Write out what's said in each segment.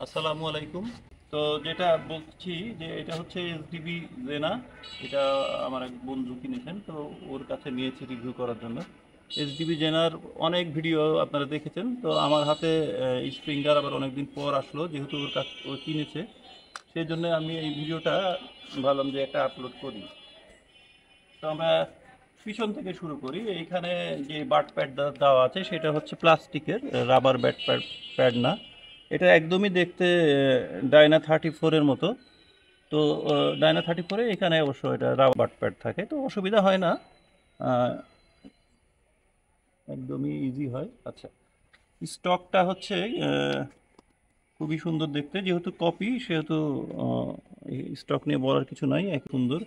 আসসালামু আলাইকুম। তো যেটা বলছি যে এটা হচ্ছে এসডিবি জেনা। এটা আমার এক বন্ধু কিনেছেন, তো ওর কাছে নিয়েছি রিভিউ করার জন্য। এসডিবি জেনার অনেক ভিডিও আপনারা দেখেছেন, তো আমার হাতে স্প্রিঙ্গার আবার অনেকদিন পর আসলো, যেহেতু ওর কাছে ও কিনেছে, সেই জন্য আমি এই ভিডিওটা ভাবলাম যে একটা আপলোড করি। তো আমরা পিছন থেকে শুরু করি। এইখানে যে বাট প্যাড দেওয়া আছে সেটা হচ্ছে প্লাস্টিকের, রাবার ব্যাট প্যাড প্যাড না। এটা একদমই দেখতে ডায়না 34-এর মতো। তো ডায়না 34-এ এখানে অবশ্য এটা রাবার বাট প্যাড থাকে, তো অসুবিধা হয় না। আহ, একদমই ইজি হয়। আচ্ছা, স্টকটা হচ্ছে খুবই সুন্দর দেখতে, যেহেতু কপি সেহেতু স্টক নিয়ে বলার কিছু নাই, এক সুন্দর।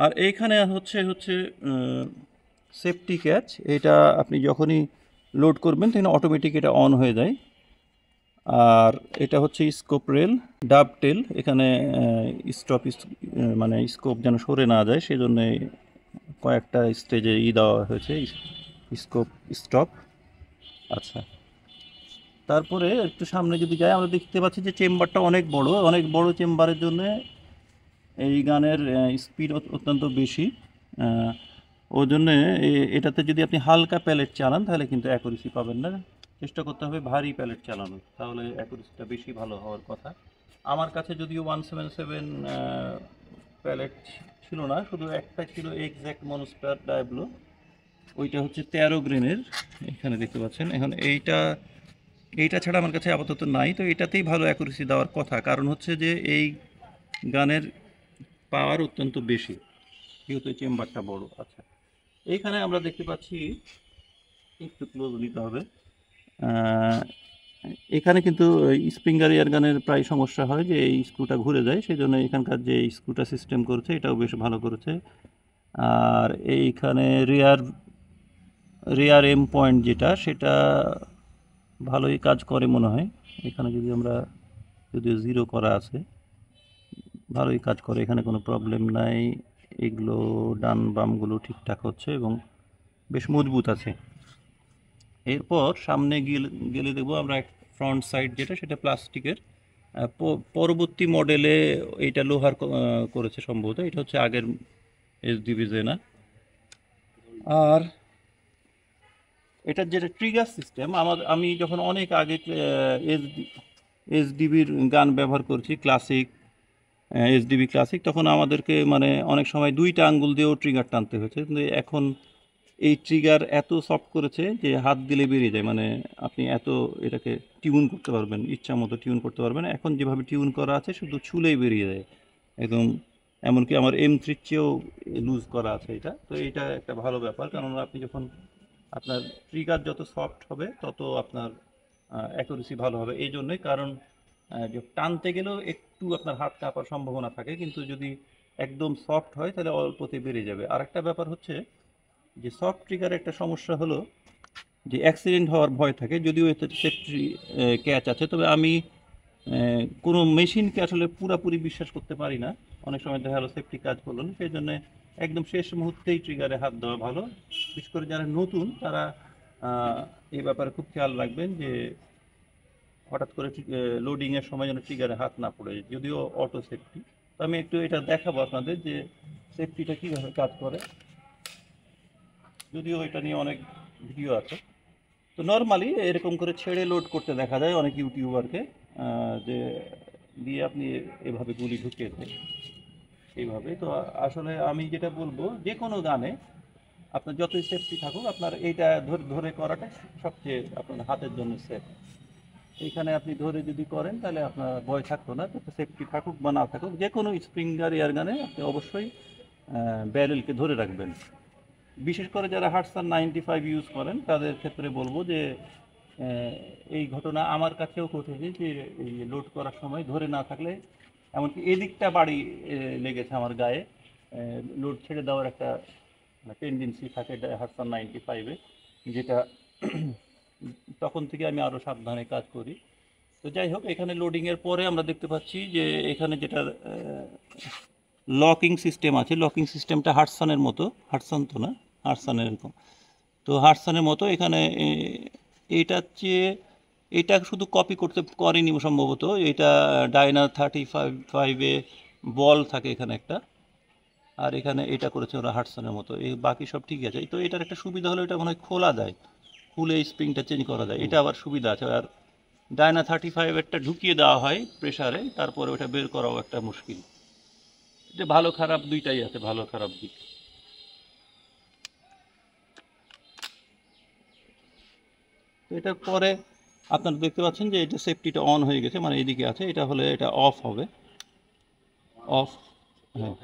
আর এইখানে হচ্ছে হচ্ছে সেফটি ক্যাচ। এটা আপনি যখনই লোড করবেন তখন অটোমেটিক এটা অন হয়ে যায়। আর এটা হচ্ছে স্কোপ রেল, ডাব টেল। এখানে স্টপ মানে স্কোপ যেন সরে না যায় সেজন্য কয়েকটা স্টেজে দেওয়া হয়েছে, স্কোপ স্টপ। আচ্ছা, তারপরে একটু সামনে যদি যাই আমরা দেখতে পাচ্ছি যে চেম্বারটা অনেক বড়, অনেক বড় চেম্বারের জন্য এই গানের স্পিড অত্যন্ত বেশি। আহ, ওই জন্যে এটাতে যদি আপনি হালকা প্যালেট চালান তাহলে কিন্তু অ্যাকুরেসি পাবেন না। চেষ্টা করতে হবে ভারী প্যালেট চালানোর, তাহলে অ্যাকুরেসিটা বেশি ভালো হওয়ার কথা। আমার কাছে যদিও 177 প্যালেট ছিল না, শুধু একটা ছিল এক্স্যাক্ট মনোস্টার ডায়াবলো। ওইটা হচ্ছে 13 গ্রেনের, এখানে দেখতে পাচ্ছেন। এখন এইটা এইটা ছাড়া আমার কাছে আপাতত নাই, তো এটাতেই ভালো অ্যাকুরেসি দেওয়ার কথা, কারণ হচ্ছে যে এই গানের পাওয়ার অত্যন্ত বেশি, যেহেতু এই চেম্বারটা বড়। আচ্ছা, এইখানে আমরা দেখতে পাচ্ছি, একটু ক্লোজ নিতে হবে। আহ, এখানে কিন্তু স্প্রিঙ্গার এয়ার গানের প্রায় সমস্যা হয় যে এই স্ক্রুটা ঘুরে যায়, সেই জন্য এখানকার যে স্ক্রুটা সিস্টেম করেছে এটাও বেশ ভালো করেছে। আর এইখানে রিয়ার রিয়ার এম পয়েন্ট যেটা, সেটা ভালোই কাজ করে মনে হয়। এখানে যদি আমরা, যদিও জিরো করা আছে, ভালোই কাজ করে, এখানে কোনো প্রবলেম নাই। এগুলো ডান বামগুলো ঠিকঠাক হচ্ছে এবং বেশ মজবুত আছে। এরপর সামনে গেলে গেলে দেখবো আমরা ফ্রন্ট সাইড যেটা, সেটা প্লাস্টিকের। পরবর্তী মডেলে এইটা লোহার করেছে সম্ভবত। এটা হচ্ছে আগের এসডিবি জেনা। আর এটার যেটা ট্রিগার সিস্টেম, আমি যখন অনেক আগে এসডিবির গান ব্যবহার করছি, ক্লাসিক, এসডিবি ক্লাসিক, তখন আমাদেরকে মানে অনেক সময় দুইটা আঙ্গুল দিয়েও ট্রিগার টানতে হয়েছে, কিন্তু এখন এই ট্রিগার এত সফট করেছে যে হাত দিলে বেরিয়ে যায়। মানে আপনি এত এটাকে টিউন করতে পারবেন, ইচ্ছা মতো টিউন করতে পারবেন। এখন যেভাবে টিউন করা আছে শুধু ছুলেই বেরিয়ে যায় একদম। এমনকি আমার M3-র চেয়েও লুজ করা আছে এটা। তো এইটা একটা ভালো ব্যাপার, কারণ আপনি যখন আপনার ট্রিগার যত সফট হবে তত আপনার অ্যাকুরেসি ভালো হবে। এই জন্যই, কারণ যে টানতে গেলেও একটু আপনার হাত কাঁপার সম্ভাবনা থাকে, কিন্তু যদি একদম সফট হয় তাহলে অল্পতে বেরিয়ে যাবে। আরেকটা ব্যাপার হচ্ছে যে সফট ট্রিগারের একটা সমস্যা হলো যে অ্যাক্সিডেন্ট হওয়ার ভয় থাকে, যদিও এতে সেফটি ক্যাচ আছে। তবে আমি কোনো মেশিনকে আসলে পুরাপুরি বিশ্বাস করতে পারি না। অনেক সময় দেখা গেলো সেফটি কাজ করলো না, সেই জন্য একদম শেষ মুহূর্তেই ট্রিগারে হাত দেওয়া ভালো। বিশেষ করে যারা নতুন তারা এই ব্যাপারে খুব খেয়াল রাখবেন যে হঠাৎ করে লোডিংয়ের সময় যেন ট্রিগারে হাত না পড়ে, যদিও অটো সেফটি। তো আমি একটু এটা দেখাবো আপনাদের যে সেফটিটা কীভাবে কাজ করে, যদিও এটা নিয়ে অনেক ভিডিও আছে। তো নর্মালি এরকম করে ছেড়ে লোড করতে দেখা যায় অনেক ইউটিউবারকে, যে দিয়ে আপনি এভাবে গুলি ঢুকিয়ে দেয় এইভাবে। তো আসলে আমি যেটা বলবো, যে কোনো গানে আপনার যতই সেফটি থাকুক, আপনার এইটা ধরে ধরে করাটা সবচেয়ে আপনার হাতের জন্য সেফ। এইখানে আপনি ধরে যদি করেন তাহলে আপনার ভয় থাকতো না। তো সেফটি থাকুক বা না থাকুক, যে কোনো স্প্রিঙ্গার এয়ার গানে আপনি অবশ্যই ব্যারেলকে ধরে রাখবেন। বিশেষ করে যারা হাটসান 95 ইউজ করেন তাদের ক্ষেত্রে বলবো যে এই ঘটনা আমার কাছেও ঘটেছে যে এই লোড করার সময় ধরে না থাকলে, এমনকি এদিকটা বাড়ি লেগেছে আমার গায়ে। লোড ছেড়ে দেওয়ার একটা টেন্ডেন্সি থাকে হাটসান 95-এ, যেটা তখন থেকে আমি আরও সাবধানে কাজ করি। তো যাই হোক, এখানে লোডিংয়ের পরে আমরা দেখতে পাচ্ছি যে এখানে যেটা লকিং সিস্টেম আছে, লকিং সিস্টেমটা হাটসানের মতো, হাটসান তো না, হাটসানের এরকম। তো হাটসানের মতো এখানে এইটার চেয়ে এটা শুধু কপি করতে করেনি সম্ভবত, এটা ডায়না 35-এ বল থাকে এখানে একটা, আর এখানে এটা করেছে ওরা হাডসনের মতো, এই বাকি সব ঠিক আছে। তো এটার একটা সুবিধা হলো এটা মনে হয় খোলা যায়, খুলে স্প্রিংটা চেঞ্জ করা যায়, এটা আবার সুবিধা আছে। আর ডায়না 35-এরটা ঢুকিয়ে দেওয়া হয় প্রেসারে, তারপরে ওটা বের করাও একটা মুশকিল। এটা ভালো খারাপ দুইটাই আছে, ভালো খারাপ দিক। তো এটার পরে আপনারা দেখতে পাচ্ছেন যে এটা সেফটিটা অন হয়ে গেছে, মানে এইদিকে আছে, এটা হলে এটা অফ হবে। অফ, হ্যাঁ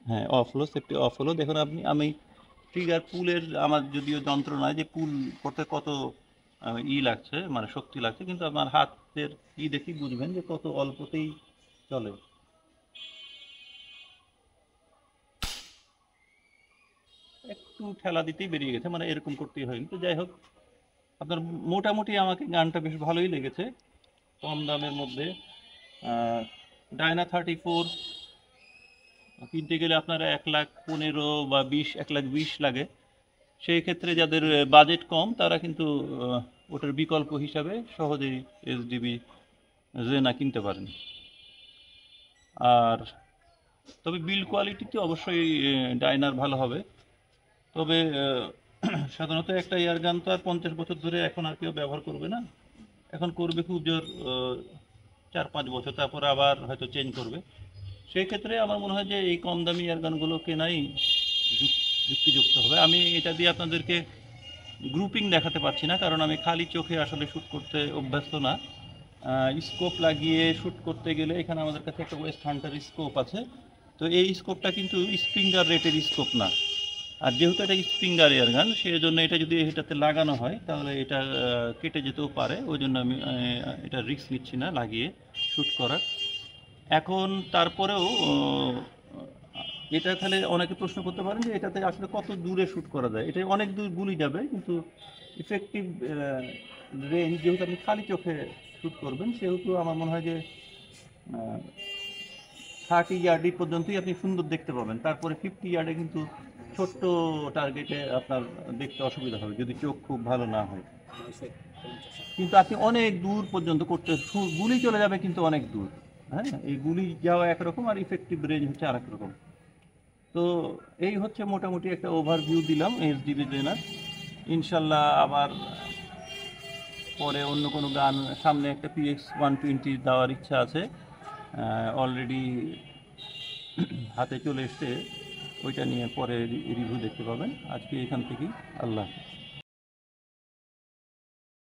হ্যাঁ অফ হলো, সেফটি অফ হলো। দেখুন আপনি, আমি ট্রিগার পুলের আমার যদিও যন্ত্র নয় যে পুল করতে কত লাগছে, মানে শক্তি লাগছে, কিন্তু আমার হাতের দেখি বুঝবেন যে কত অল্পতেই চলে। একটু ঠেলা দিতেই বেরিয়ে গেছে, মানে এরকম করতেই হয়। কিন্তু যাই হোক, আপনার মোটামুটি আমাকে গানটা বেশ ভালোই লেগেছে, কম দামের মধ্যে। ডায়না 34 কিনতে গেলে আপনারা 1,15,000 বা 1,20,000 লাগে। সেই ক্ষেত্রে যাদের বাজেট কম তারা কিন্তু ওটার বিকল্প হিসাবে সহজেই এসডিবি জেনা কিনতে পারেন। আর তবে বিল্ড কোয়ালিটি তো অবশ্যই ডায়নার ভালো হবে। তবে সাধারণত একটা এয়ারগান তো আর 50 বছর ধরে এখন আর কেউ ব্যবহার করবে না, এখন করবে খুব জোর 4-5 বছর, তারপরে আবার হয়তো চেঞ্জ করবে। সেই ক্ষেত্রে আমার মনে হয় যে এই কম দামি এয়ারগানগুলো কেনাই যুক্তিযুক্ত হবে। আমি এটা দিয়ে আপনাদেরকে গ্রুপিং দেখাতে পারছি না, কারণ আমি খালি চোখে আসলে শ্যুট করতে অভ্যস্ত না। স্কোপ লাগিয়ে শ্যুট করতে গেলে এখানে আমাদের কাছে একটা ওয়েস্ট হান্টার স্কোপ আছে। তো এই স্কোপটা কিন্তু স্প্রিঙ্গার রেটের স্কোপ না, আর যেহেতু এটা স্প্রিঙ্গার এয়ারগান, সেই জন্য এটা যদি এটাতে লাগানো হয় তাহলে এটা কেটে যেতেও পারে। ওই জন্য আমি এটা রিস্ক নিচ্ছি না লাগিয়ে শ্যুট করার। এখন তারপরেও এটা তাহলে অনেকে প্রশ্ন করতে পারেন যে এটাতে আসলে কত দূরে শ্যুট করা যায়। এটা অনেক দূর গুলি যাবে, কিন্তু ইফেক্টিভ রেঞ্জ যেহেতু আপনি খালি চোখে শ্যুট করবেন, সেহেতু আমার মনে হয় যে 30 ইয়ার্ডি পর্যন্তই আপনি সুন্দর দেখতে পাবেন। তারপরে 50 ইয়ার্ডে কিন্তু ছোট্ট টার্গেটে আপনার দেখতে অসুবিধা হবে যদি চোখ খুব ভালো না হয়। কিন্তু আপনি অনেক দূর পর্যন্ত করতে, গুলি চলে যাবে কিন্তু অনেক দূর। হ্যাঁ, এই গুলি যাওয়া একরকম আর ইফেক্টিভ রেঞ্জ হচ্ছে আরেক রকম। তো এই হচ্ছে মোটামুটি একটা ওভারভিউ দিলাম এসডিবি জেনার। ইনশাল্লাহ আবার পরে অন্য কোনো গান, সামনে একটা PX-120 দেওয়ার ইচ্ছা আছে, অলরেডি হাতে চলে এসছে, ওইটা নিয়ে পরে রিভিউ দেখতে পাবেন। আজকে এখান থেকেই, আল্লাহ হাফেজ।